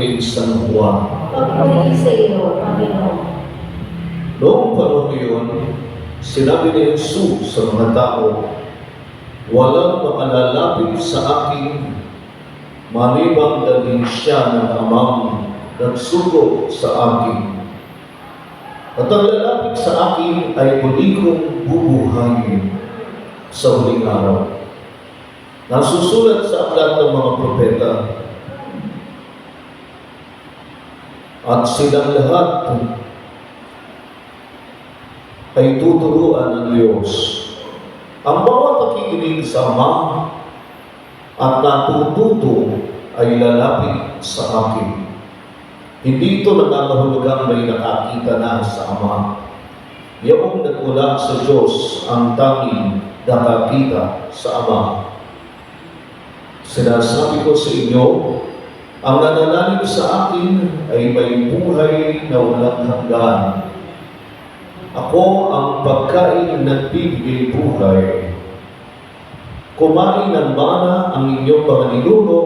kay San Juan. Papuri sa iyo, Panginoon. Noong panahon yun, sinabi ni Jesus sa mga tao, walang makalalapit sa akin, malibang dalhin siya ng Amang nagsugo sa akin. At ang lalapit sa akin ay muli kong bubuhayin sa huling araw. Nasusulat sa aklat ng mga propeta, at silang lahat ay tuturuan ng Diyos. Ang bawat nakikinig sa Ama at natututo ay lalapit sa akin. Hindi ito nangangahulugang may nakakita na sa Ama. Yaong nagmula sa Diyos ang tanging nakakita sa Ama. Sinasabi ko sa inyo, ang nananalig sa akin ay may buhay na walang hanggan. Ako ang pagkain ng nagbibigay buhay. Kumain ng mana ang inyong mga ninuno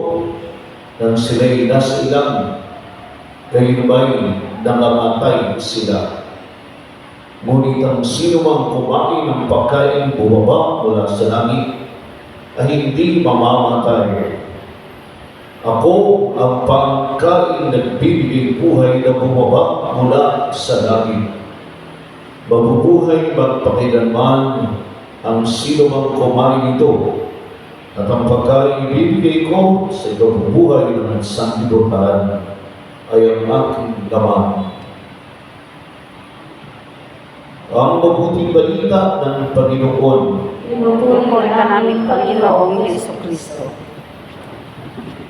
nang sila'y nasa ilang, gayunbay nangamatay sila. Ngunit ang sino mang kumain ng pagkain bumaba mula sa langit ay hindi mamamatay. Ako ang pagkain nagbibigay buhay na bumaba mula sa langit. Mabubuhay magpakilanman ang sino mang kumain nito, at ang pagkain ibibigay ko sa iyong buhay ng sanlibutan ay ang aking laman. Ang mabuting balita ng Panginoon. Pinupuri ka namin, Panginoong Jesucristo.